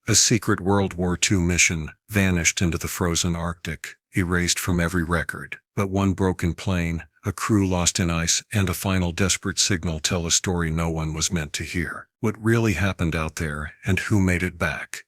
A secret World War II mission vanished into the frozen Arctic, erased from every record. But one broken plane, a crew lost in ice, and a final desperate signal tell a story no one was meant to hear. What really happened out there, and who made it back?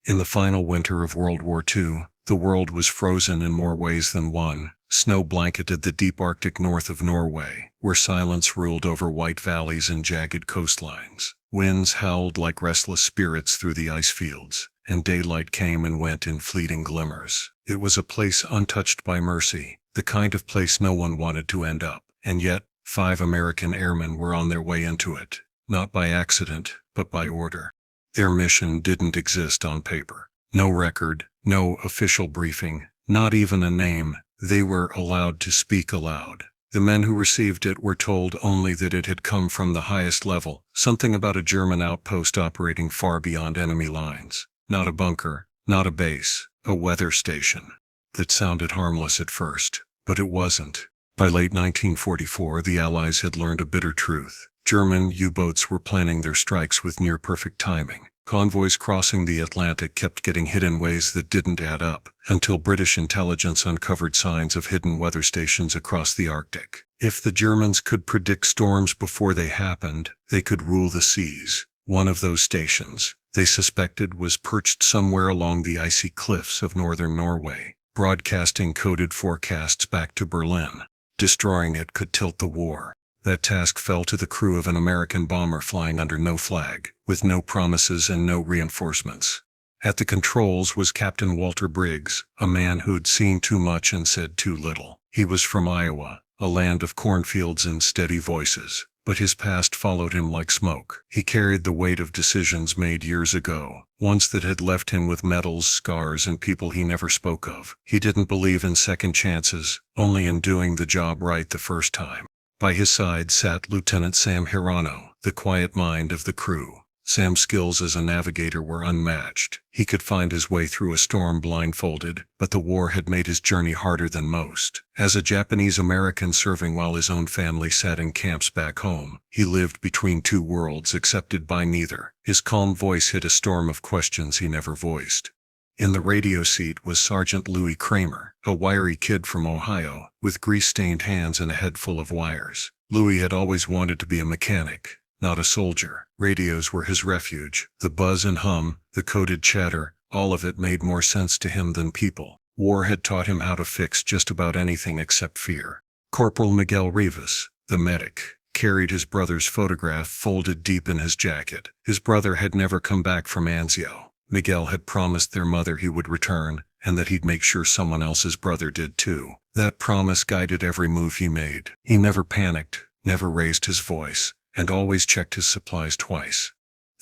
In the final winter of World War II, the world was frozen in more ways than one. Snow blanketed the deep Arctic north of Norway, where silence ruled over white valleys and jagged coastlines. Winds howled like restless spirits through the ice fields, and daylight came and went in fleeting glimmers. It was a place untouched by mercy, the kind of place no one wanted to end up. And yet, 5 American airmen were on their way into it, not by accident, but by order. Their mission didn't exist on paper. No record, no official briefing, not even a name. They were allowed to speak aloud. The men who received it were told only that it had come from the highest level, something about a German outpost operating far beyond enemy lines. Not a bunker, not a base, a weather station. That sounded harmless at first, but it wasn't. By late 1944, the Allies had learned a bitter truth. German U-boats were planning their strikes with near-perfect timing. Convoys crossing the Atlantic kept getting hit in ways that didn't add up, until British intelligence uncovered signs of hidden weather stations across the Arctic. If the Germans could predict storms before they happened, they could rule the seas. One of those stations, they suspected, was perched somewhere along the icy cliffs of northern Norway, broadcasting coded forecasts back to Berlin. Destroying it could tilt the war. That task fell to the crew of an American bomber flying under no flag, with no promises and no reinforcements. At the controls was Captain Walter Briggs, a man who'd seen too much and said too little. He was from Iowa, a land of cornfields and steady voices, but his past followed him like smoke. He carried the weight of decisions made years ago, ones that had left him with medals, scars, and people he never spoke of. He didn't believe in second chances, only in doing the job right the first time. By his side sat Lieutenant Sam Hirano, the quiet mind of the crew. Sam's skills as a navigator were unmatched. He could find his way through a storm blindfolded, but the war had made his journey harder than most. As a Japanese American serving while his own family sat in camps back home, he lived between two worlds accepted by neither. His calm voice hid a storm of questions he never voiced. In the radio seat was Sergeant Louis Kramer, a wiry kid from Ohio, with grease-stained hands and a head full of wires. Louis had always wanted to be a mechanic, not a soldier. Radios were his refuge. The buzz and hum, the coded chatter, all of it made more sense to him than people. War had taught him how to fix just about anything except fear. Corporal Miguel Rivas, the medic, carried his brother's photograph folded deep in his jacket. His brother had never come back from Anzio. Miguel had promised their mother he would return, and that he'd make sure someone else's brother did too. That promise guided every move he made. He never panicked, never raised his voice, and always checked his supplies twice.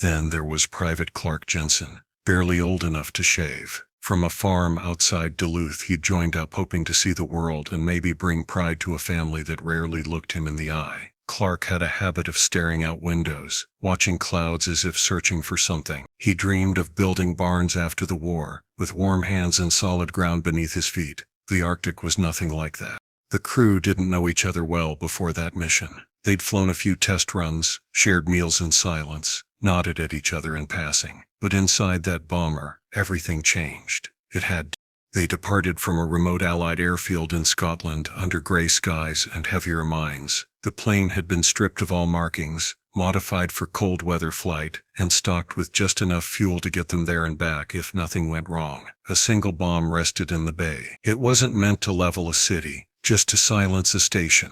Then there was Private Clark Jensen, barely old enough to shave. From a farm outside Duluth he'd joined up hoping to see the world and maybe bring pride to a family that rarely looked him in the eye. Clark had a habit of staring out windows, watching clouds as if searching for something. He dreamed of building barns after the war, with warm hands and solid ground beneath his feet. The Arctic was nothing like that. The crew didn't know each other well before that mission. They'd flown a few test runs, shared meals in silence, nodded at each other in passing. But inside that bomber, everything changed. It had. They departed from a remote Allied airfield in Scotland under grey skies and heavier mines. The plane had been stripped of all markings, modified for cold weather flight, and stocked with just enough fuel to get them there and back if nothing went wrong. A single bomb rested in the bay. It wasn't meant to level a city, just to silence a station.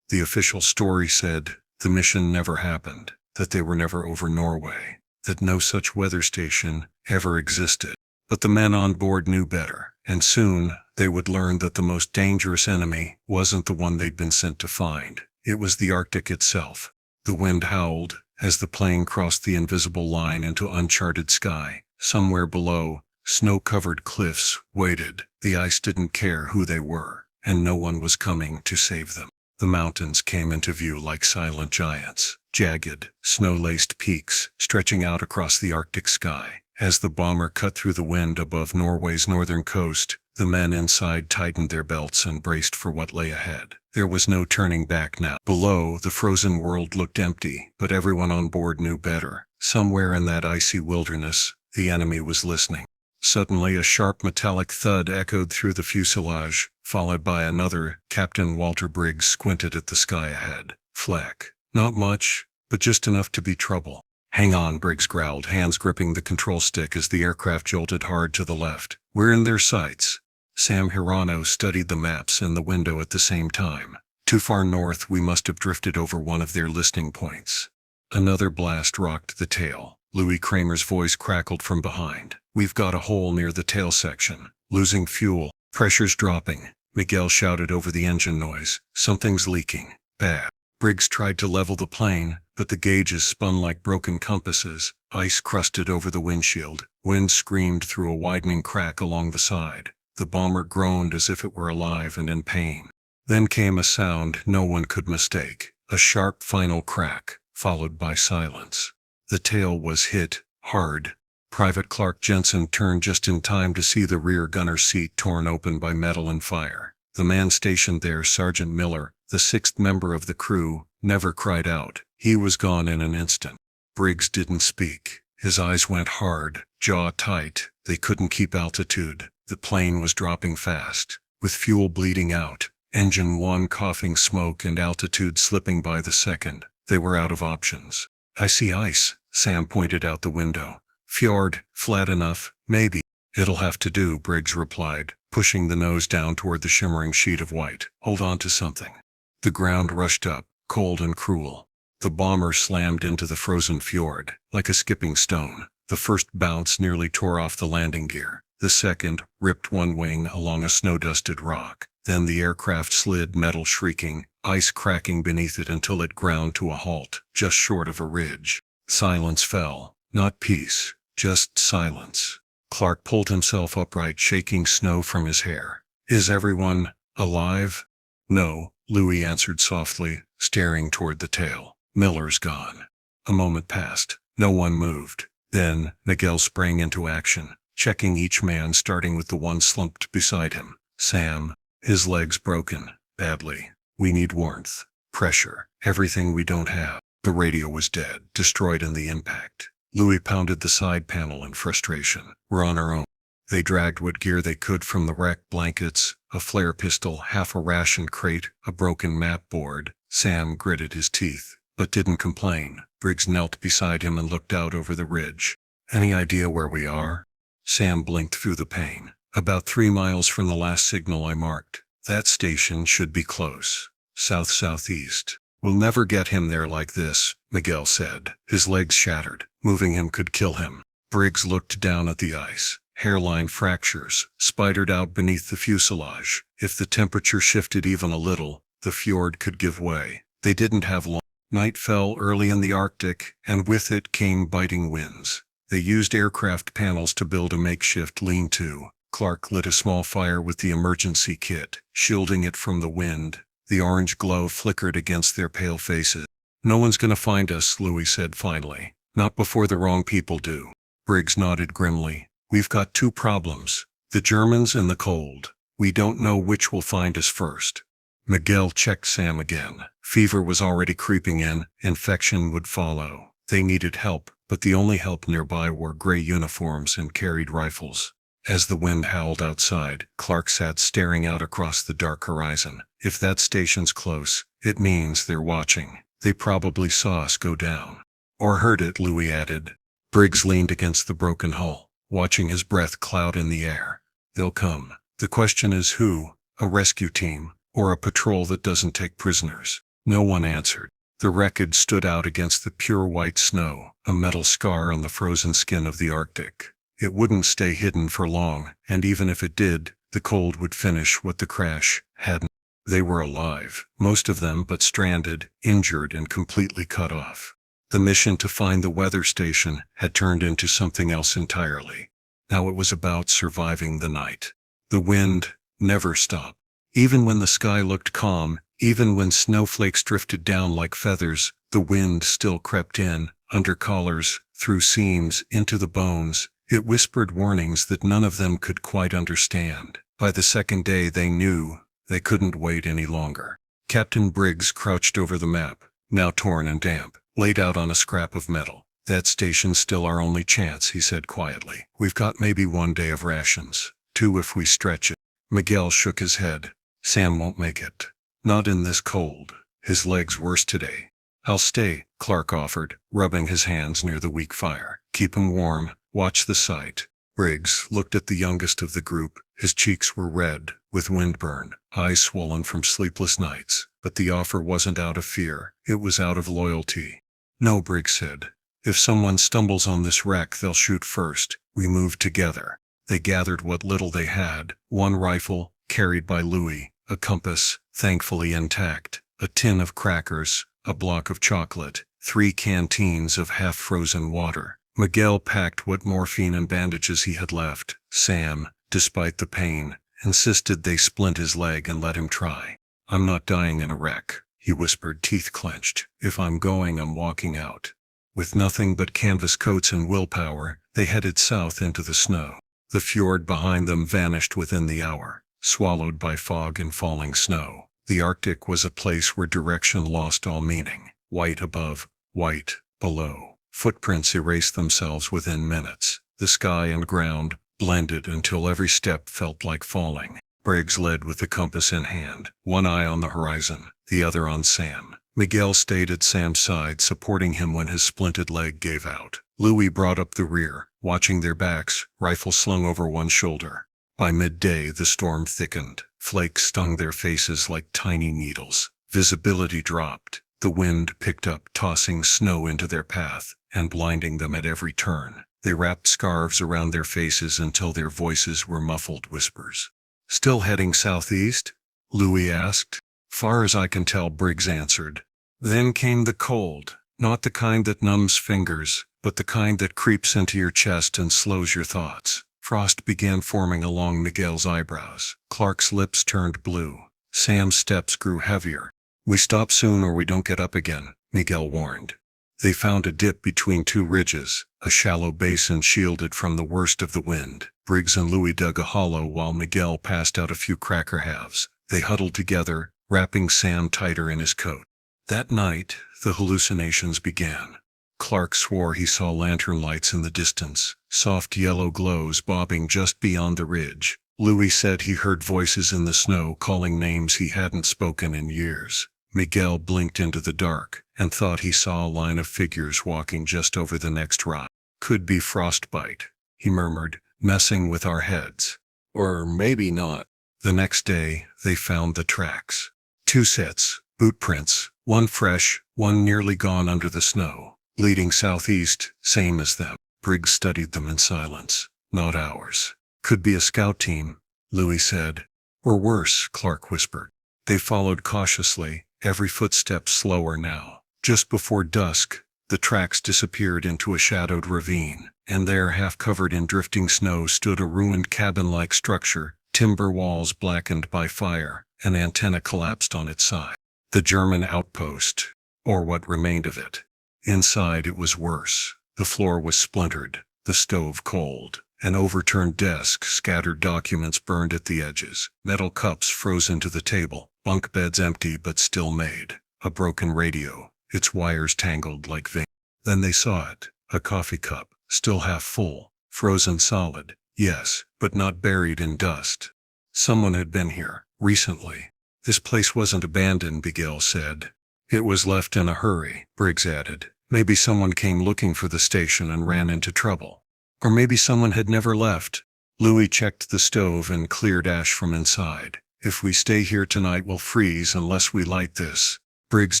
The official story said the mission never happened, that they were never over Norway, that no such weather station ever existed. But the men on board knew better, and soon they would learn that the most dangerous enemy wasn't the one they'd been sent to find. It was the Arctic itself. The wind howled as the plane crossed the invisible line into uncharted sky. Somewhere below, snow-covered cliffs waited. The ice didn't care who they were, and no one was coming to save them. The mountains came into view like silent giants, jagged, snow-laced peaks stretching out across the Arctic sky. As the bomber cut through the wind above Norway's northern coast, the men inside tightened their belts and braced for what lay ahead. There was no turning back now. Below, the frozen world looked empty, but everyone on board knew better. Somewhere in that icy wilderness, The enemy was listening. Suddenly a sharp metallic thud echoed through the fuselage, followed by another. Captain Walter Briggs squinted at the sky ahead. Fleck. Not much, but just enough to be trouble. Hang on, Briggs growled, hands gripping the control stick as the aircraft jolted hard to the left. We're in their sights. Sam Hirano studied the maps in the window at the same time. Too far north, we must have drifted over one of their listening points. Another blast rocked the tail. Louis Kramer's voice crackled from behind. We've got a hole near the tail section. Losing fuel. Pressure's dropping. Miguel shouted over the engine noise. Something's leaking. Bad. Briggs tried to level the plane, but the gauges spun like broken compasses. Ice crusted over the windshield. Wind screamed through a widening crack along the side. The bomber groaned as if it were alive and in pain. Then came a sound no one could mistake. A sharp final crack, followed by silence. The tail was hit, hard. Private Clark Jensen turned just in time to see the rear gunner's seat torn open by metal and fire. The man stationed there, Sergeant Miller, the sixth member of the crew, never cried out. He was gone in an instant. Briggs didn't speak. His eyes went hard, jaw tight. They couldn't keep altitude. The plane was dropping fast, with fuel bleeding out, engine 1 coughing smoke and altitude slipping by the second. They were out of options. I see ice, Sam pointed out the window. Fjord, flat enough, maybe. It'll have to do, Briggs replied, pushing the nose down toward the shimmering sheet of white. Hold on to something. The ground rushed up, cold and cruel. The bomber slammed into the frozen fjord, like a skipping stone. The first bounce nearly tore off the landing gear. The second ripped one wing along a snow-dusted rock. Then the aircraft slid, metal shrieking, ice cracking beneath it until it ground to a halt, just short of a ridge. Silence fell. Not peace, just silence. Clark pulled himself upright, shaking snow from his hair. Is everyone alive? No, Louis answered softly, staring toward the tail. Miller's gone. A moment passed. No one moved. Then, Miguel sprang into action, checking each man, starting with the one slumped beside him. Sam. His legs broken. Badly. We need warmth. Pressure. Everything we don't have. The radio was dead, destroyed in the impact. Louis pounded the side panel in frustration. We're on our own. They dragged what gear they could from the wreck: blankets, a flare pistol, half a ration crate, a broken map board. Sam gritted his teeth, but didn't complain. Briggs knelt beside him and looked out over the ridge. Any idea where we are? Sam blinked through the pane. About 3 miles from the last signal I marked. That station should be close. South-southeast. We'll never get him there like this, Miguel said. His legs shattered. Moving him could kill him. Briggs looked down at the ice. Hairline fractures, spidered out beneath the fuselage. If the temperature shifted even a little, the fjord could give way. They didn't have long. Night fell early in the Arctic, and with it came biting winds. They used aircraft panels to build a makeshift lean-to. Clark lit a small fire with the emergency kit, shielding it from the wind. The orange glow flickered against their pale faces. No one's gonna find us, Louis said finally. Not before the wrong people do. Briggs nodded grimly. We've got 2 problems. The Germans and the cold. We don't know which will find us first. Miguel checked Sam again. Fever was already creeping in. Infection would follow. They needed help, but the only help nearby wore gray uniforms and carried rifles. As the wind howled outside, Clark sat staring out across the dark horizon. If that station's close, it means they're watching. They probably saw us go down. Or heard it, Louis added. Briggs leaned against the broken hull, watching his breath cloud in the air. They'll come. The question is who? A rescue team, or a patrol that doesn't take prisoners? No one answered. The wreckage stood out against the pure white snow, a metal scar on the frozen skin of the Arctic. It wouldn't stay hidden for long, and even if it did, the cold would finish what the crash hadn't. They were alive, most of them, but stranded, injured, and completely cut off. The mission to find the weather station had turned into something else entirely. Now it was about surviving the night. The wind never stopped. Even when the sky looked calm, even when snowflakes drifted down like feathers, the wind still crept in, under collars, through seams, into the bones. It whispered warnings that none of them could quite understand. By the second day they knew they couldn't wait any longer. Captain Briggs crouched over the map, now torn and damp, laid out on a scrap of metal. That station's still our only chance, he said quietly. We've got maybe 1 day of rations, 2 if we stretch it. Miguel shook his head. Sam won't make it. Not in this cold. His leg's worse today. I'll stay, Clark offered, rubbing his hands near the weak fire. Keep him warm, watch the sight. Briggs looked at the youngest of the group. His cheeks were red, with windburn, eyes swollen from sleepless nights. But the offer wasn't out of fear, it was out of loyalty. No, Briggs said. If someone stumbles on this wreck, they'll shoot first. We move together. They gathered what little they had, 1 rifle, carried by Louis, a compass, thankfully intact, a tin of crackers, a block of chocolate, 3 canteens of half-frozen water. Miguel packed what morphine and bandages he had left. Sam, despite the pain, insisted they splint his leg and let him try. I'm not dying in a wreck, he whispered, teeth clenched. If I'm going, I'm walking out. With nothing but canvas coats and willpower, they headed south into the snow. The fjord behind them vanished within the hour, swallowed by fog and falling snow. The Arctic was a place where direction lost all meaning. White above, white below. Footprints erased themselves within minutes. The sky and ground blended until every step felt like falling. Briggs led with the compass in hand, one eye on the horizon, the other on Sam. Miguel stayed at Sam's side, supporting him when his splinted leg gave out. Louis brought up the rear, watching their backs, rifle slung over one shoulder. By midday, the storm thickened. Flakes stung their faces like tiny needles. Visibility dropped. The wind picked up, tossing snow into their path and blinding them at every turn. They wrapped scarves around their faces until their voices were muffled whispers. Still heading southeast? Louis asked. Far as I can tell, Briggs answered. Then came the cold, not the kind that numbs fingers, but the kind that creeps into your chest and slows your thoughts. Frost began forming along Miguel's eyebrows. Clark's lips turned blue. Sam's steps grew heavier. We stop soon or we don't get up again, Miguel warned. They found a dip between 2 ridges, a shallow basin shielded from the worst of the wind. Briggs and Louis dug a hollow while Miguel passed out a few cracker halves. They huddled together, wrapping Sam tighter in his coat. That night, the hallucinations began. Clark swore he saw lantern lights in the distance, soft yellow glows bobbing just beyond the ridge. Louis said he heard voices in the snow calling names he hadn't spoken in years. Miguel blinked into the dark and thought he saw a line of figures walking just over the next rock. Could be frostbite, he murmured, messing with our heads. Or maybe not. The next day, they found the tracks. 2 sets, boot prints, one fresh, one nearly gone under the snow, leading southeast, same as them. Briggs studied them in silence. Not ours. Could be a scout team, Louis said. Or worse, Clark whispered. They followed cautiously, every footstep slower now. Just before dusk, the tracks disappeared into a shadowed ravine, and there, half covered in drifting snow, stood a ruined cabin-like structure, timber walls blackened by fire, an antenna collapsed on its side. The German outpost, or what remained of it. Inside it was worse. The floor was splintered, the stove cold, an overturned desk, scattered documents burned at the edges, metal cups frozen to the table, bunk beds empty but still made, a broken radio, its wires tangled like veins. Then they saw it, a coffee cup, still half full, frozen solid, yes, but not buried in dust. Someone had been here, recently. This place wasn't abandoned, Miguel said. It was left in a hurry, Briggs added. Maybe someone came looking for the station and ran into trouble. Or maybe someone had never left. Louis checked the stove and cleared ash from inside. If we stay here tonight, we'll freeze unless we light this. Briggs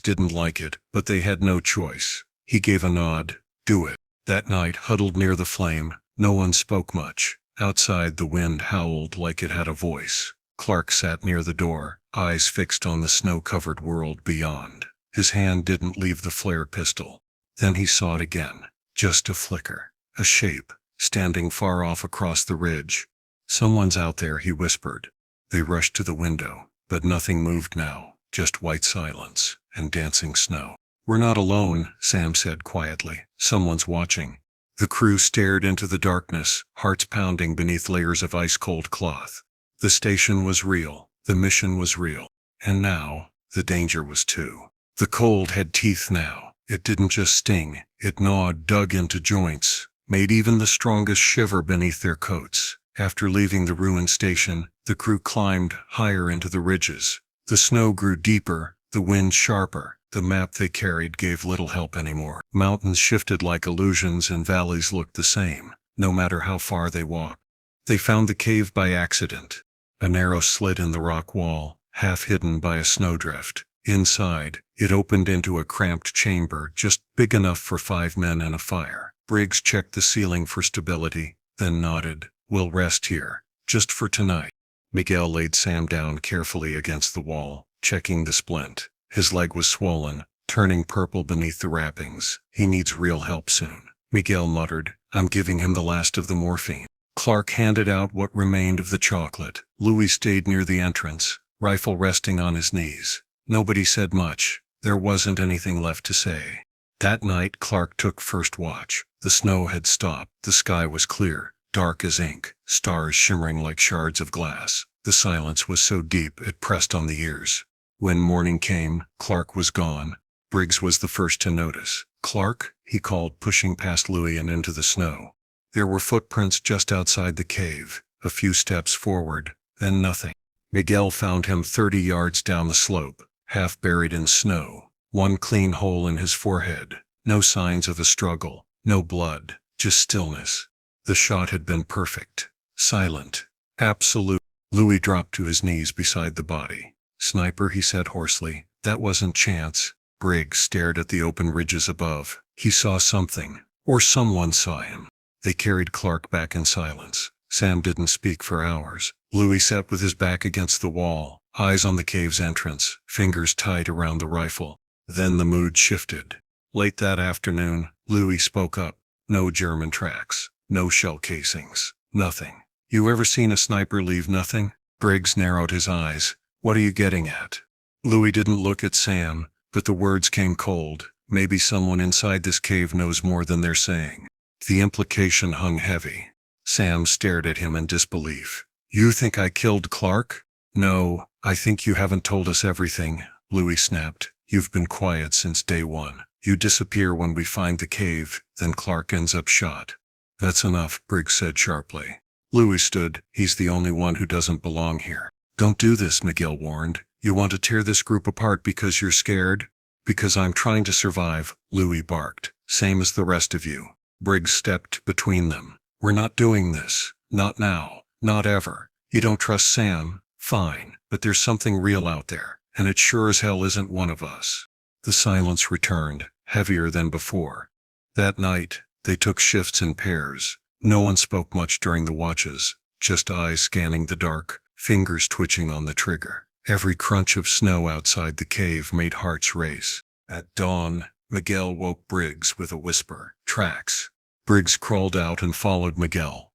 didn't like it, but they had no choice. He gave a nod. Do it. That night, huddled near the flame, no one spoke much. Outside, the wind howled like it had a voice. Clark sat near the door, eyes fixed on the snow-covered world beyond. His hand didn't leave the flare pistol. Then he saw it again. Just a flicker. A shape, standing far off across the ridge. Someone's out there, he whispered. They rushed to the window, but nothing moved now, just white silence and dancing snow. We're not alone, Sam said quietly. Someone's watching. The crew stared into the darkness, hearts pounding beneath layers of ice-cold cloth. The station was real. The mission was real. And now, the danger was too. The cold had teeth now. It didn't just sting, it gnawed, dug into joints, made even the strongest shiver beneath their coats. After leaving the ruined station, the crew climbed higher into the ridges. The snow grew deeper, the wind sharper. The map they carried gave little help anymore. Mountains shifted like illusions and valleys looked the same, no matter how far they walked. They found the cave by accident. A narrow slit in the rock wall, half hidden by a snowdrift. Inside, it opened into a cramped chamber just big enough for 5 men and a fire. Briggs checked the ceiling for stability, then nodded. "We'll rest here, just for tonight." Miguel laid Sam down carefully against the wall, checking the splint. His leg was swollen, turning purple beneath the wrappings. "He needs real help soon," Miguel muttered. "I'm giving him the last of the morphine." Clark handed out what remained of the chocolate. Louis stayed near the entrance, rifle resting on his knees. Nobody said much. There wasn't anything left to say. That night Clark took first watch. The snow had stopped. The sky was clear, dark as ink, stars shimmering like shards of glass. The silence was so deep it pressed on the ears. When morning came, Clark was gone. Briggs was the first to notice. "Clark," he called, pushing past Louis and into the snow. There were footprints just outside the cave, a few steps forward, then nothing. Miguel found him 30 yards down the slope, half buried in snow, one clean hole in his forehead. No signs of a struggle, no blood, just stillness. The shot had been perfect, silent, absolute. Louis dropped to his knees beside the body. "Sniper," he said hoarsely. "That wasn't chance." Briggs stared at the open ridges above. He saw something, or someone saw him. They carried Clark back in silence. Sam didn't speak for hours. Louis sat with his back against the wall, eyes on the cave's entrance, fingers tight around the rifle. Then the mood shifted. Late that afternoon, Louis spoke up. "No German tracks, no shell casings, nothing." "You ever seen a sniper leave nothing?" Briggs narrowed his eyes. "What are you getting at?" Louis didn't look at Sam, but the words came cold. "Maybe someone inside this cave knows more than they're saying." The implication hung heavy. Sam stared at him in disbelief. "You think I killed Clark?" "No, I think you haven't told us everything," Louis snapped. "You've been quiet since day one. You disappear when we find the cave, then Clark ends up shot." "That's enough," Briggs said sharply. Louis stood. "He's the only one who doesn't belong here." "Don't do this," Miguel warned. "You want to tear this group apart because you're scared?" "Because I'm trying to survive," Louis barked. "Same as the rest of you." Briggs stepped between them. "We're not doing this. Not now. Not ever. You don't trust Sam? Fine. But there's something real out there, and it sure as hell isn't one of us." The silence returned, heavier than before. That night, they took shifts in pairs. No one spoke much during the watches, just eyes scanning the dark, fingers twitching on the trigger. Every crunch of snow outside the cave made hearts race. At dawn, Miguel woke Briggs with a whisper. "Tracks." Briggs crawled out and followed Miguel.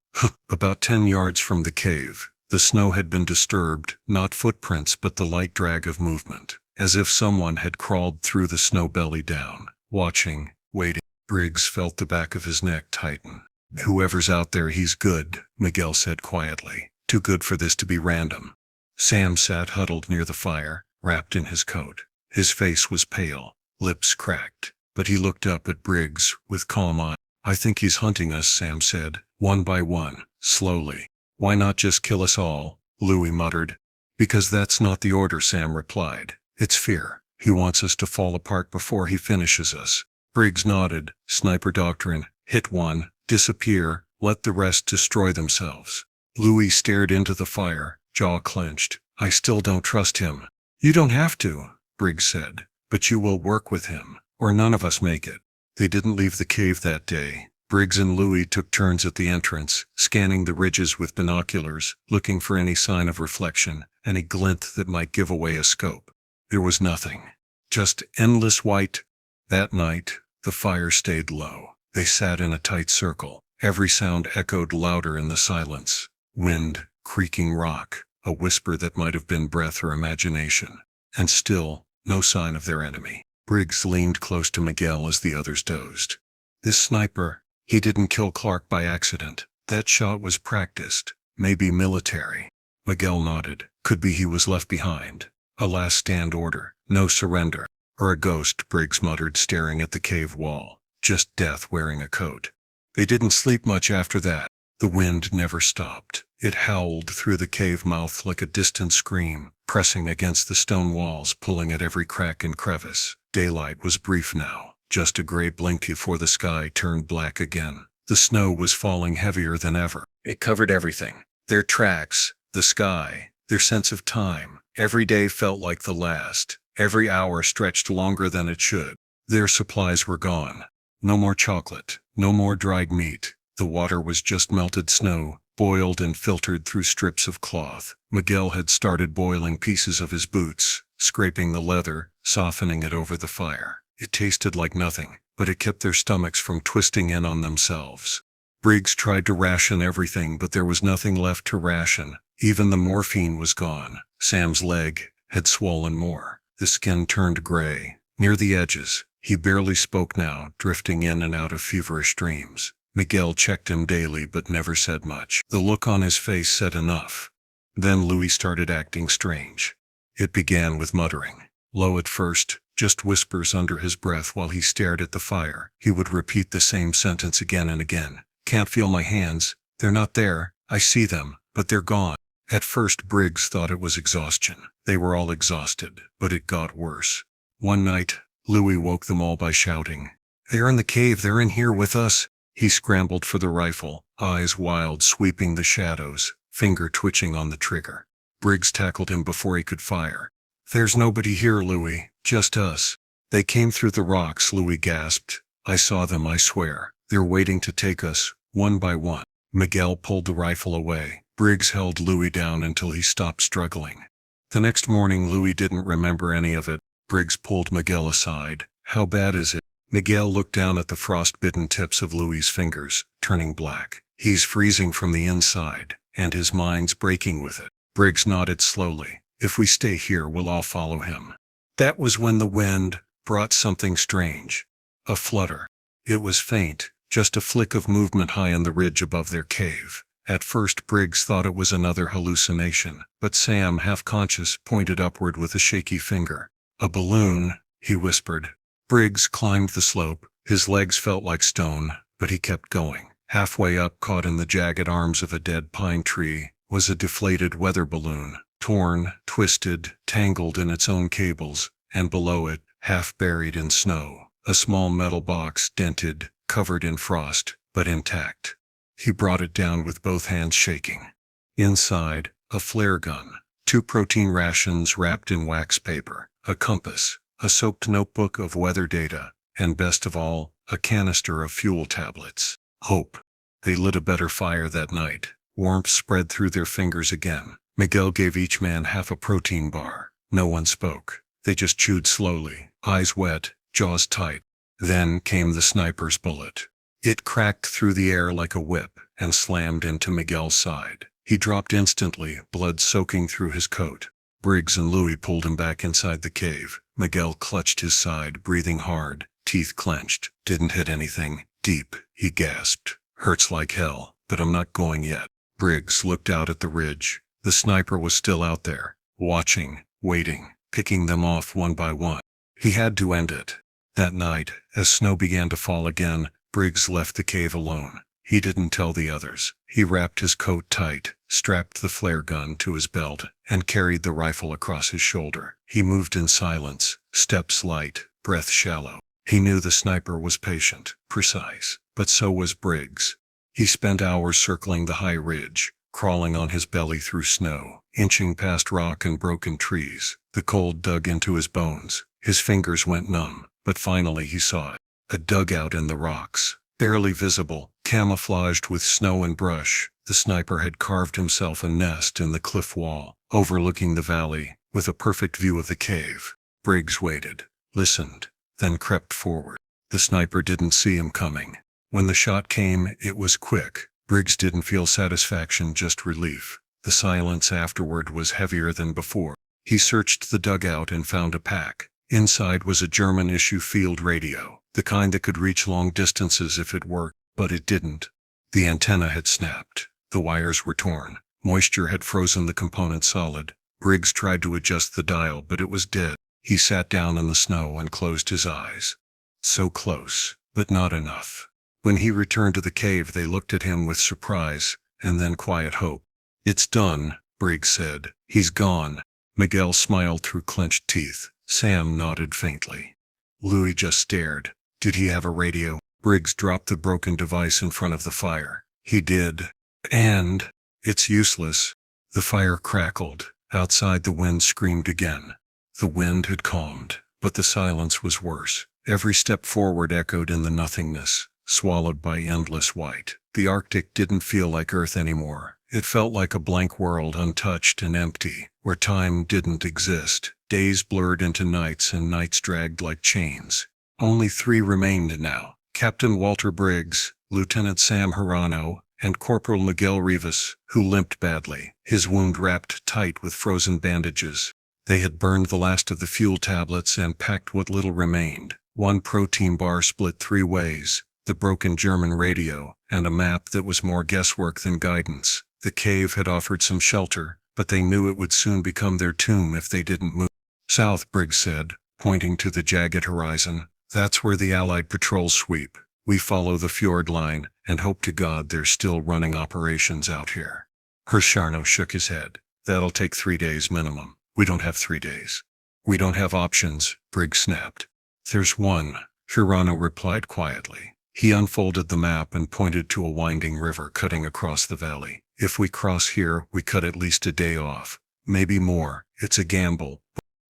About 10 yards from the cave, the snow had been disturbed, not footprints but the light drag of movement, as if someone had crawled through the snow belly down, watching, waiting. Briggs felt the back of his neck tighten. "Whoever's out there, he's good," Miguel said quietly. "Too good for this to be random." Sam sat huddled near the fire, wrapped in his coat. His face was pale, lips cracked, but he looked up at Briggs with calm eyes. "I think he's hunting us," Sam said, "one by one, slowly." "Why not just kill us all?" Louis muttered. "Because that's not the order," Sam replied. "It's fear. He wants us to fall apart before he finishes us." Briggs nodded. "Sniper doctrine. Hit one, disappear, let the rest destroy themselves." Louis stared into the fire, jaw clenched. "I still don't trust him." "You don't have to," Briggs said, "but you will work with him, or none of us make it." They didn't leave the cave that day. Briggs and Louis took turns at the entrance, scanning the ridges with binoculars, looking for any sign of reflection, any glint that might give away a scope. There was nothing. Just endless white. That night, the fire stayed low. They sat in a tight circle. Every sound echoed louder in the silence. Wind, creaking rock, a whisper that might have been breath or imagination. And still, no sign of their enemy. Briggs leaned close to Miguel as the others dozed. "This sniper, he didn't kill Clark by accident. That shot was practiced, maybe military." Miguel nodded. "Could be he was left behind. A last stand order, no surrender." Or a ghost, Briggs muttered, staring at the cave wall. Just death wearing a coat. They didn't sleep much after that. The wind never stopped. It howled through the cave mouth like a distant scream, pressing against the stone walls, pulling at every crack and crevice. Daylight was brief now, just a gray blink before the sky turned black again. The snow was falling heavier than ever. It covered everything. Their tracks, the sky, their sense of time. Every day felt like the last. Every hour stretched longer than it should. Their supplies were gone. No more chocolate, no more dried meat. The water was just melted snow, boiled and filtered through strips of cloth. Miguel had started boiling pieces of his boots, scraping the leather, softening it over the fire. It tasted like nothing, but it kept their stomachs from twisting in on themselves. Briggs tried to ration everything, but there was nothing left to ration. Even the morphine was gone. Sam's leg had swollen more. The skin turned gray. Near the edges, he barely spoke now, drifting in and out of feverish dreams. Miguel checked him daily but never said much. The look on his face said enough. Then Louis started acting strange. It began with muttering. Low at first, just whispers under his breath while he stared at the fire. He would repeat the same sentence again and again. Can't feel my hands. They're not there. I see them, but they're gone. At first Briggs thought it was exhaustion. They were all exhausted, but it got worse. One night, Louis woke them all by shouting, "They're in the cave, they're in here with us." He scrambled for the rifle, eyes wild, sweeping the shadows, finger twitching on the trigger. Briggs tackled him before he could fire. "There's nobody here, Louis, just us." "They came through the rocks," Louis gasped. "I saw them, I swear. They're waiting to take us, one by one." Miguel pulled the rifle away. Briggs held Louis down until he stopped struggling. The next morning Louis didn't remember any of it. Briggs pulled Miguel aside. "How bad is it?" Miguel looked down at the frost-bitten tips of Louis's fingers, turning black. "He's freezing from the inside, and his mind's breaking with it." Briggs nodded slowly. "If we stay here, we'll all follow him." That was when the wind brought something strange. A flutter. It was faint, just a flick of movement high on the ridge above their cave. At first Briggs thought it was another hallucination, but Sam, half-conscious, pointed upward with a shaky finger. "A balloon," he whispered. Briggs climbed the slope. His legs felt like stone, but he kept going. Halfway up, caught in the jagged arms of a dead pine tree, was a deflated weather balloon, torn, twisted, tangled in its own cables, and below it, half buried in snow, a small metal box, dented, covered in frost, but intact. He brought it down with both hands shaking. Inside, a flare gun, 2 protein rations wrapped in wax paper, a compass, a soaked notebook of weather data, and best of all, a canister of fuel tablets. Hope. They lit a better fire that night. Warmth spread through their fingers again. Miguel gave each man half a protein bar. No one spoke. They just chewed slowly, eyes wet, jaws tight. Then came the sniper's bullet. It cracked through the air like a whip and slammed into Miguel's side. He dropped instantly, blood soaking through his coat. Briggs and Louis pulled him back inside the cave. Miguel clutched his side, breathing hard, teeth clenched. "Didn't hit anything. Deep," he gasped. "Hurts like hell, but I'm not going yet." Briggs looked out at the ridge. The sniper was still out there, watching, waiting, picking them off one by one. He had to end it. That night, as snow began to fall again, Briggs left the cave alone. He didn't tell the others. He wrapped his coat tight, strapped the flare gun to his belt, and carried the rifle across his shoulder. He moved in silence, steps light, breath shallow. He knew the sniper was patient, precise, but so was Briggs. He spent hours circling the high ridge, crawling on his belly through snow, inching past rock and broken trees. The cold dug into his bones. His fingers went numb, but finally he saw it. A dugout in the rocks, barely visible, camouflaged with snow and brush. The sniper had carved himself a nest in the cliff wall, overlooking the valley, with a perfect view of the cave. Briggs waited, listened, then crept forward. The sniper didn't see him coming. When the shot came, it was quick. Briggs didn't feel satisfaction, just relief. The silence afterward was heavier than before. He searched the dugout and found a pack. Inside was a German-issue field radio, the kind that could reach long distances if it worked, but it didn't. The antenna had snapped. The wires were torn. Moisture had frozen the component solid. Briggs tried to adjust the dial, but it was dead. He sat down in the snow and closed his eyes. So close, but not enough. When he returned to the cave, they looked at him with surprise, and then quiet hope. "It's done," Briggs said. "He's gone." Miguel smiled through clenched teeth. Sam nodded faintly. Louis just stared. "Did he have a radio?" Briggs dropped the broken device in front of the fire. "He did. And it's useless." The fire crackled. Outside, the wind screamed again. The wind had calmed, but the silence was worse. Every step forward echoed in the nothingness, swallowed by endless white. The Arctic didn't feel like Earth anymore. It felt like a blank world, untouched and empty, where time didn't exist. Days blurred into nights and nights dragged like chains. Only 3 remained now: Captain Walter Briggs, Lieutenant Sam Hirano, and Corporal Miguel Rivas, who limped badly, his wound wrapped tight with frozen bandages. They had burned the last of the fuel tablets and packed what little remained. 1 protein bar split 3 ways, the broken German radio, and a map that was more guesswork than guidance. The cave had offered some shelter, but they knew it would soon become their tomb if they didn't move. "South," Briggs said, pointing to the jagged horizon. "That's where the Allied patrols sweep. We follow the fjord line and hope to God they're still running operations out here." Hirano shook his head. "That'll take 3 days minimum. We don't have 3 days." "We don't have options," Briggs snapped. "There's one," Hirano replied quietly. He unfolded the map and pointed to a winding river cutting across the valley. "If we cross here, we cut at least a day off. Maybe more. It's a gamble."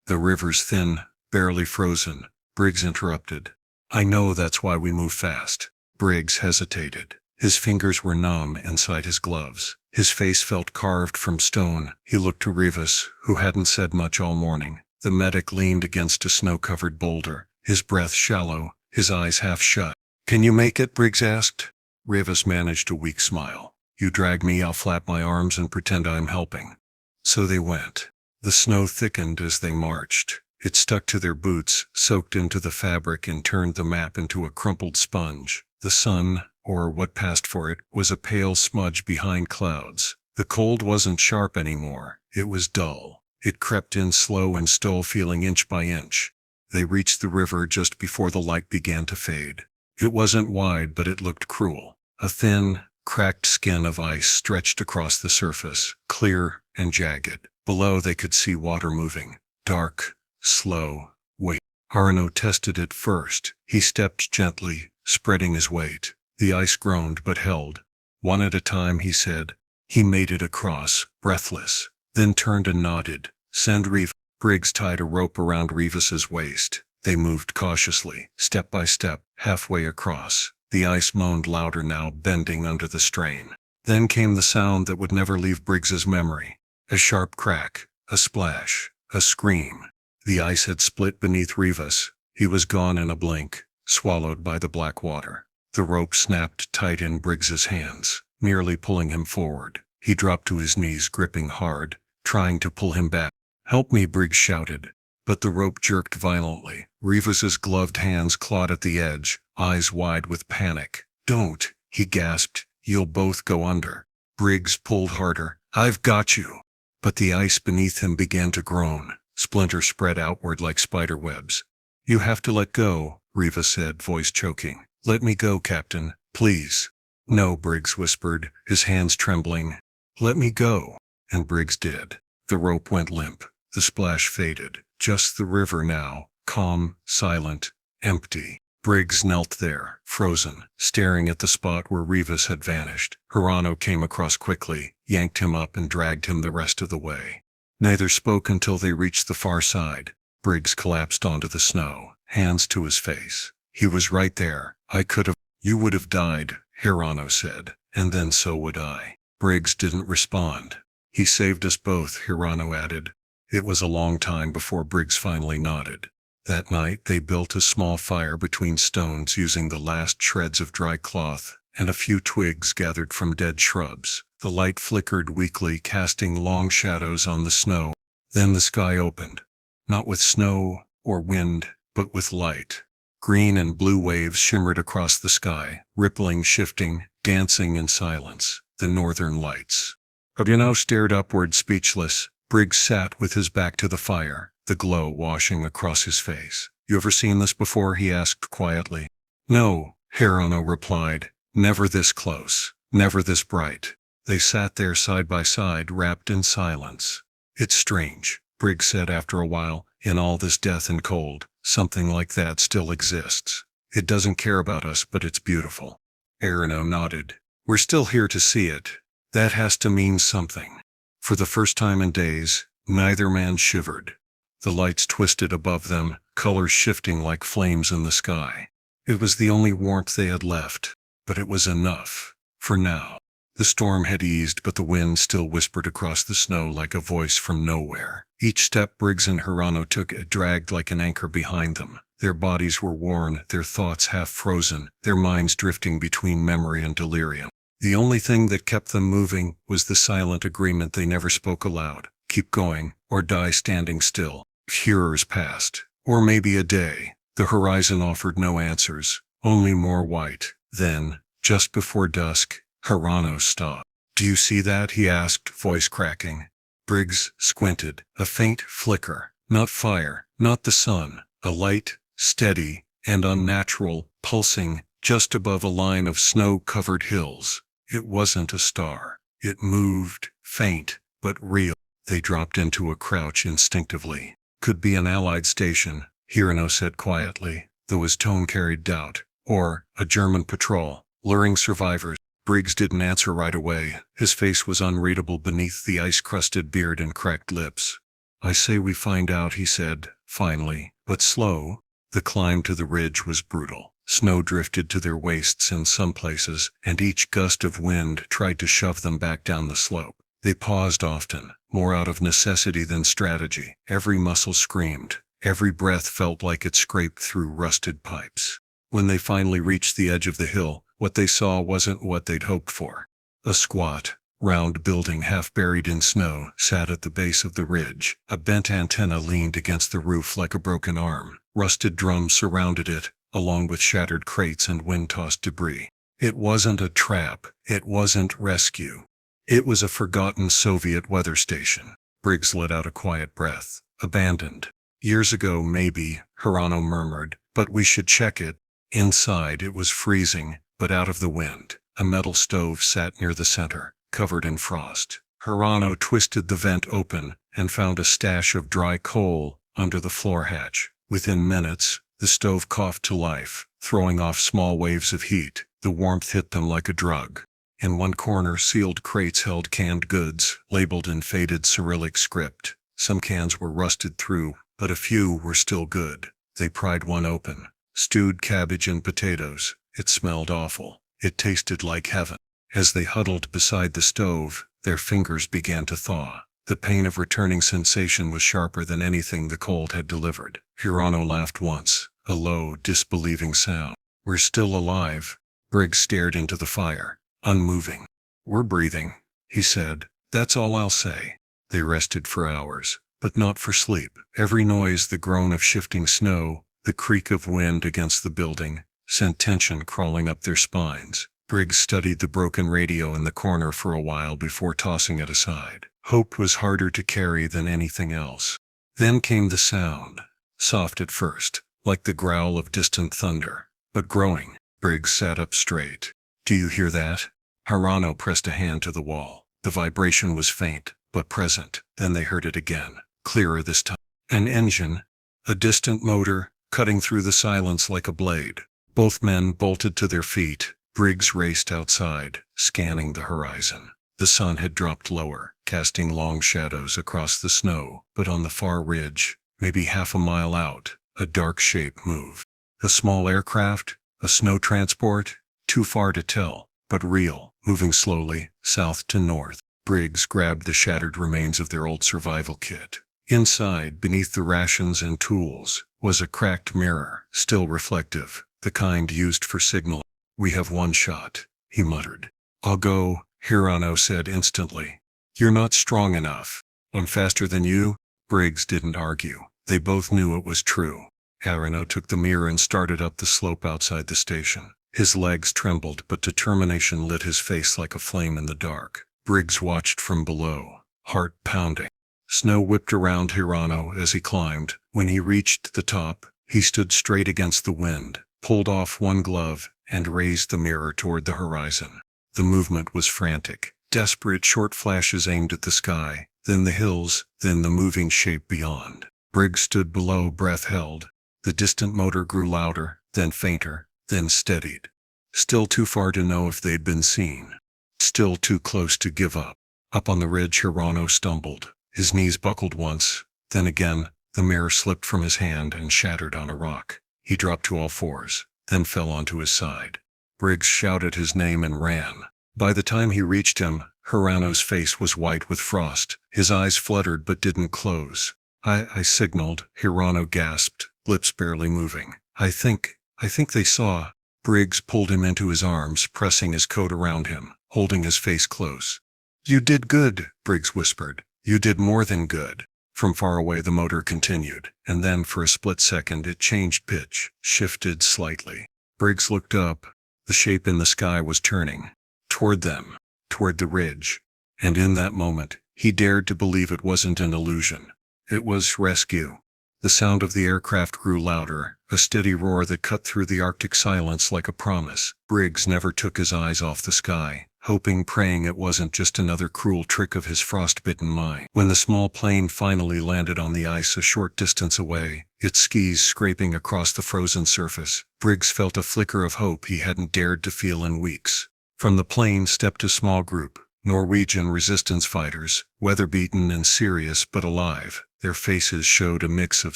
"The river's thin, barely frozen," Briggs interrupted. "I know, that's why we move fast." Briggs hesitated. His fingers were numb inside his gloves. His face felt carved from stone. He looked to Rivas, who hadn't said much all morning. The medic leaned against a snow-covered boulder, his breath shallow, his eyes half shut. "Can you make it?" Briggs asked. Rivas managed a weak smile. "You drag me, I'll flap my arms and pretend I'm helping." So they went. The snow thickened as they marched. It stuck to their boots, soaked into the fabric, and turned the map into a crumpled sponge. The sun, or what passed for it, was a pale smudge behind clouds. The cold wasn't sharp anymore. It was dull. It crept in slow and stole, feeling inch by inch. They reached the river just before the light began to fade. It wasn't wide, but it looked cruel. A thin, cracked skin of ice stretched across the surface, clear and jagged. Below, they could see water moving. Dark, slow, weight. Hirano tested it first. He stepped gently, spreading his weight. The ice groaned but held. "One at a time," he said. He made it across, breathless, then turned and nodded. "Send Rivas." Briggs tied a rope around Rivas's waist. They moved cautiously, step by step, halfway across. The ice moaned louder now, bending under the strain. Then came the sound that would never leave Briggs's memory. A sharp crack, a splash, a scream. The ice had split beneath Rivas. He was gone in a blink, swallowed by the black water. The rope snapped tight in Briggs's hands, nearly pulling him forward. He dropped to his knees, gripping hard, trying to pull him back. "Help me," Briggs shouted. But the rope jerked violently. Rivas's gloved hands clawed at the edge, eyes wide with panic. "Don't," he gasped. "You'll both go under." Briggs pulled harder. "I've got you." But the ice beneath him began to groan. Splinters spread outward like spider webs. "You have to let go," Rivas said, voice choking. "Let me go, Captain, please." "No," Briggs whispered, his hands trembling. "Let me go." And Briggs did. The rope went limp. The splash faded. Just the river now, calm, silent, empty. Briggs knelt there, frozen, staring at the spot where Rivas had vanished. Hirano came across quickly, yanked him up and dragged him the rest of the way. Neither spoke until they reached the far side. Briggs collapsed onto the snow, hands to his face. "He was right there. I could have—" "You would have died," Hirano said, "and then so would I." Briggs didn't respond. "He saved us both," Hirano added. It was a long time before Briggs finally nodded. That night they built a small fire between stones using the last shreds of dry cloth and a few twigs gathered from dead shrubs. The light flickered weakly, casting long shadows on the snow. Then the sky opened. Not with snow or wind, but with light. Green and blue waves shimmered across the sky, rippling, shifting, dancing in silence. The northern lights. Hirano stared upward, speechless. Briggs sat with his back to the fire, the glow washing across his face. "You ever seen this before?" he asked quietly. "No," Hirono replied. "Never this close. Never this bright." They sat there side by side, wrapped in silence. "It's strange," Briggs said after a while. "In all this death and cold, something like that still exists. It doesn't care about us, but it's beautiful." Hirono nodded. "We're still here to see it. That has to mean something." For the first time in days, neither man shivered. The lights twisted above them, colors shifting like flames in the sky. It was the only warmth they had left, but it was enough. For now. The storm had eased, but the wind still whispered across the snow like a voice from nowhere. Each step Briggs and Hirono took, it dragged like an anchor behind them. Their bodies were worn, their thoughts half frozen, their minds drifting between memory and delirium. The only thing that kept them moving was the silent agreement they never spoke aloud: keep going, or die standing still. Years passed, or maybe a day. The horizon offered no answers, only more white. Then, just before dusk, Hirono stopped. "Do you see that?" he asked, voice cracking. Briggs squinted. A faint flicker. Not fire, not the sun. A light, steady, and unnatural, pulsing, just above a line of snow-covered hills. It wasn't a star. It moved, faint, but real. They dropped into a crouch instinctively. "Could be an Allied station," Hirono said quietly, though his tone carried doubt. "Or a German patrol, luring survivors." Briggs didn't answer right away. His face was unreadable beneath the ice-crusted beard and cracked lips. "I say we find out," he said, finally, but slow. The climb to the ridge was brutal. Snow drifted to their waists in some places, and each gust of wind tried to shove them back down the slope. They paused often, more out of necessity than strategy. Every muscle screamed. Every breath felt like it scraped through rusted pipes. When they finally reached the edge of the hill, what they saw wasn't what they'd hoped for. A squat, round building half buried in snow sat at the base of the ridge. A bent antenna leaned against the roof like a broken arm. Rusted drums surrounded it, along with shattered crates and wind-tossed debris. It wasn't a trap. It wasn't rescue. It was a forgotten Soviet weather station. Briggs let out a quiet breath. "Abandoned. Years ago, maybe," Hirono murmured, "but we should check it." Inside it was freezing, but out of the wind. A metal stove sat near the center, covered in frost. Hirono twisted the vent open and found a stash of dry coal under the floor hatch. Within minutes, the stove coughed to life, throwing off small waves of heat. The warmth hit them like a drug. In one corner, sealed crates held canned goods, labeled in faded Cyrillic script. Some cans were rusted through, but a few were still good. They pried one open. Stewed cabbage and potatoes. It smelled awful. It tasted like heaven. As they huddled beside the stove, their fingers began to thaw. The pain of returning sensation was sharper than anything the cold had delivered. Hirono laughed once, a low, disbelieving sound. "We're still alive." Briggs stared into the fire, unmoving. "We're breathing," he said. "That's all I'll say." They rested for hours, but not for sleep. Every noise, the groan of shifting snow, the creak of wind against the building, sent tension crawling up their spines. Briggs studied the broken radio in the corner for a while before tossing it aside. Hope was harder to carry than anything else. Then came the sound, soft at first, like the growl of distant thunder, but growing. Briggs sat up straight. "Do you hear that?" Hirono pressed a hand to the wall. The vibration was faint, but present. Then they heard it again, clearer this time. An engine, a distant motor, cutting through the silence like a blade. Both men bolted to their feet. Briggs raced outside, scanning the horizon. The sun had dropped lower, casting long shadows across the snow, but on the far ridge, maybe half a mile out, a dark shape moved. A small aircraft, a snow transport, too far to tell, but real, moving slowly, south to north. Briggs grabbed the shattered remains of their old survival kit. Inside, beneath the rations and tools, was a cracked mirror, still reflective, the kind used for signaling. "We have one shot," he muttered. "I'll go," Hirono said instantly. "You're not strong enough." "I'm faster than you." Briggs didn't argue. They both knew it was true. Hirono took the mirror and started up the slope outside the station. His legs trembled, but determination lit his face like a flame in the dark. Briggs watched from below, heart pounding. Snow whipped around Hirano as he climbed. When he reached the top, he stood straight against the wind, pulled off one glove, and raised the mirror toward the horizon. The movement was frantic. Desperate short flashes aimed at the sky, then the hills, then the moving shape beyond. Briggs stood below, breath held. The distant motor grew louder, then fainter, then steadied. Still too far to know if they'd been seen. Still too close to give up. Up on the ridge, Hirano stumbled. His knees buckled once, then again, the mirror slipped from his hand and shattered on a rock. He dropped to all fours, then fell onto his side. Briggs shouted his name and ran. By the time he reached him, Hirano's face was white with frost. His eyes fluttered but didn't close. I signaled, Hirano gasped, lips barely moving. I think they saw. Briggs pulled him into his arms, pressing his coat around him, holding his face close. You did good, Briggs whispered. You did more than good. From far away the motor continued, and then for a split second it changed pitch, shifted slightly. Briggs looked up. The shape in the sky was turning. Toward them. Toward the ridge. And in that moment, he dared to believe it wasn't an illusion. It was rescue. The sound of the aircraft grew louder, a steady roar that cut through the Arctic silence like a promise. Briggs never took his eyes off the sky, hoping, praying it wasn't just another cruel trick of his frostbitten mind. When the small plane finally landed on the ice a short distance away, its skis scraping across the frozen surface, Briggs felt a flicker of hope he hadn't dared to feel in weeks. From the plane stepped a small group, Norwegian resistance fighters, weather-beaten and serious but alive. Their faces showed a mix of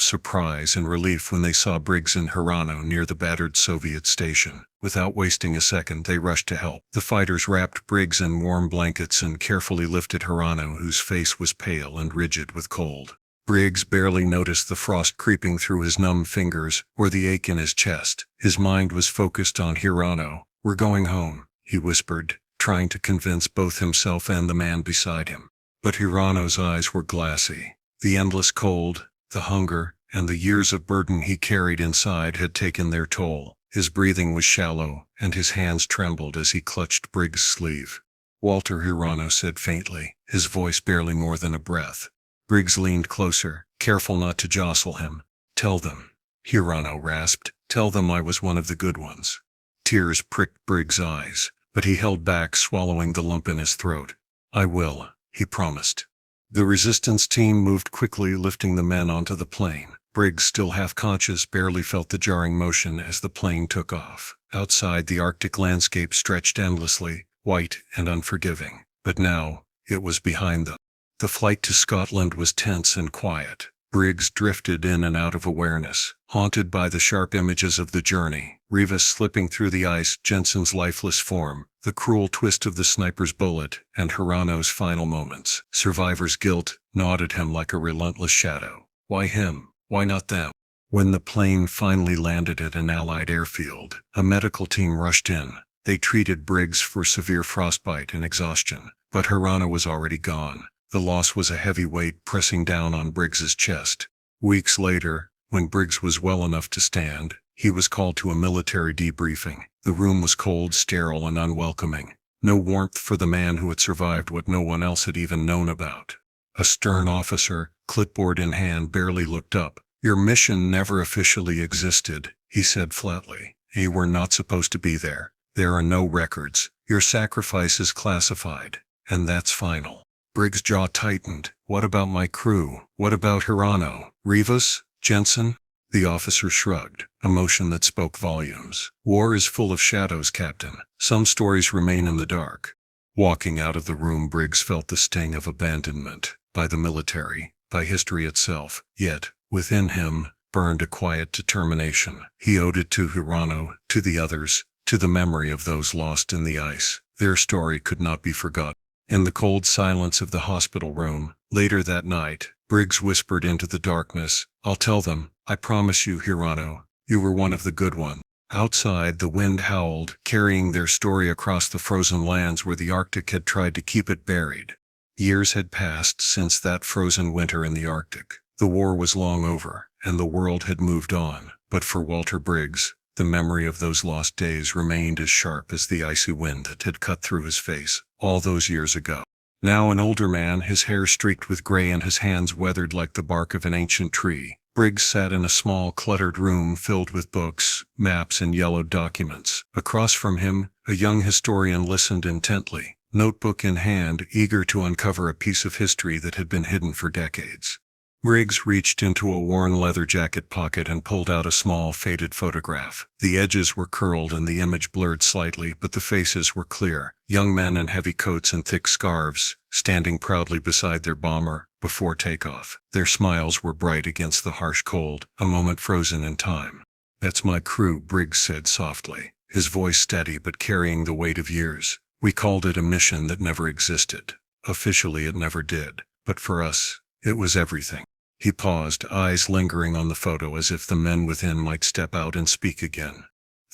surprise and relief when they saw Briggs and Hirano near the battered Soviet station. Without wasting a second, they rushed to help. The fighters wrapped Briggs in warm blankets and carefully lifted Hirano, whose face was pale and rigid with cold. Briggs barely noticed the frost creeping through his numb fingers or the ache in his chest. His mind was focused on Hirano. We're going home, he whispered, trying to convince both himself and the man beside him. But Hirano's eyes were glassy. The endless cold, the hunger, and the years of burden he carried inside had taken their toll. His breathing was shallow, and his hands trembled as he clutched Briggs' sleeve. Walter, Hirano said faintly, his voice barely more than a breath. Briggs leaned closer, careful not to jostle him. Tell them, Hirano rasped. Tell them I was one of the good ones. Tears pricked Briggs' eyes, but he held back, swallowing the lump in his throat. I will, he promised. The resistance team moved quickly, lifting the men onto the plane. Briggs, still half-conscious, barely felt the jarring motion as the plane took off. Outside, the Arctic landscape stretched endlessly, white and unforgiving. But now, it was behind them. The flight to Scotland was tense and quiet. Briggs drifted in and out of awareness, haunted by the sharp images of the journey. Rivas slipping through the ice, Jensen's lifeless form, the cruel twist of the sniper's bullet, and Hirano's final moments. Survivor's guilt gnawed at him like a relentless shadow. Why him? Why not them? When the plane finally landed at an Allied airfield, a medical team rushed in. They treated Briggs for severe frostbite and exhaustion, but Hirano was already gone. The loss was a heavy weight pressing down on Briggs's chest. Weeks later, when Briggs was well enough to stand, he was called to a military debriefing. The room was cold, sterile, and unwelcoming. No warmth for the man who had survived what no one else had even known about. A stern officer, clipboard in hand, barely looked up. Your mission never officially existed, he said flatly. You were not supposed to be there. There are no records. Your sacrifice is classified. And that's final. Briggs' jaw tightened. What about my crew? What about Hirano? Rivas? Jensen? The officer shrugged, a motion that spoke volumes. War is full of shadows, Captain. Some stories remain in the dark. Walking out of the room, Briggs felt the sting of abandonment, by the military, by history itself. Yet, within him, burned a quiet determination. He owed it to Hirano, to the others, to the memory of those lost in the ice. Their story could not be forgotten. In the cold silence of the hospital room, later that night, Briggs whispered into the darkness, I'll tell them, I promise you, Hirano, you were one of the good ones. Outside, the wind howled, carrying their story across the frozen lands where the Arctic had tried to keep it buried. Years had passed since that frozen winter in the Arctic. The war was long over, and the world had moved on. But for Walter Briggs, the memory of those lost days remained as sharp as the icy wind that had cut through his face all those years ago. Now an older man, his hair streaked with gray and his hands weathered like the bark of an ancient tree. Briggs sat in a small, cluttered room filled with books, maps, and yellowed documents. Across from him, a young historian listened intently, notebook in hand, eager to uncover a piece of history that had been hidden for decades. Briggs reached into a worn leather jacket pocket and pulled out a small, faded photograph. The edges were curled and the image blurred slightly, but the faces were clear. Young men in heavy coats and thick scarves, standing proudly beside their bomber before takeoff. Their smiles were bright against the harsh cold, a moment frozen in time. "That's my crew," Briggs said softly, his voice steady but carrying the weight of years. "We called it a mission that never existed. Officially it never did. But for us, it was everything." He paused, eyes lingering on the photo as if the men within might step out and speak again.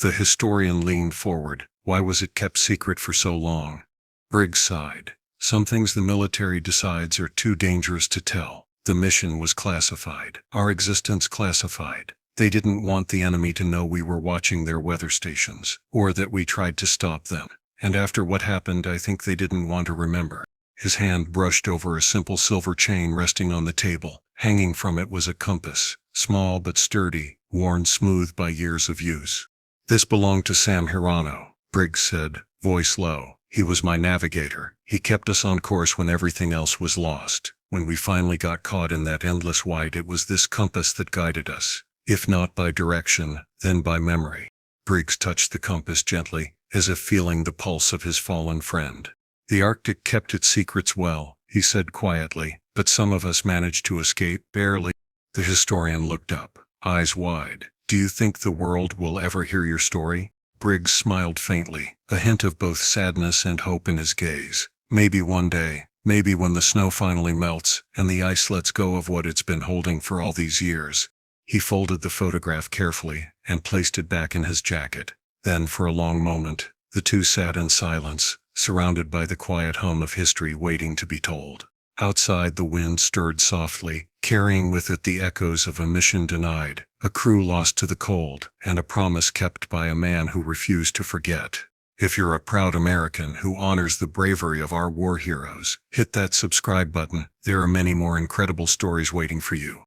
The historian leaned forward. "Why was it kept secret for so long?" Briggs sighed. "Some things the military decides are too dangerous to tell. The mission was classified. Our existence classified. They didn't want the enemy to know we were watching their weather stations, or that we tried to stop them. And after what happened, I think they didn't want to remember." His hand brushed over a simple silver chain resting on the table. Hanging from it was a compass, small but sturdy, worn smooth by years of use. "This belonged to Sam Hirano," Briggs said, voice low. "He was my navigator. He kept us on course when everything else was lost. When we finally got caught in that endless white, it was this compass that guided us. If not by direction, then by memory." Briggs touched the compass gently, as if feeling the pulse of his fallen friend. "The Arctic kept its secrets well," he said quietly, "but some of us managed to escape, barely." The historian looked up, eyes wide. "Do you think the world will ever hear your story?" Briggs smiled faintly, a hint of both sadness and hope in his gaze. "Maybe one day, maybe when the snow finally melts, and the ice lets go of what it's been holding for all these years." He folded the photograph carefully, and placed it back in his jacket. Then for a long moment, the two sat in silence, surrounded by the quiet hum of history waiting to be told. Outside, the wind stirred softly, carrying with it the echoes of a mission denied, a crew lost to the cold, and a promise kept by a man who refused to forget. If you're a proud American who honors the bravery of our war heroes, hit that subscribe button. There are many more incredible stories waiting for you.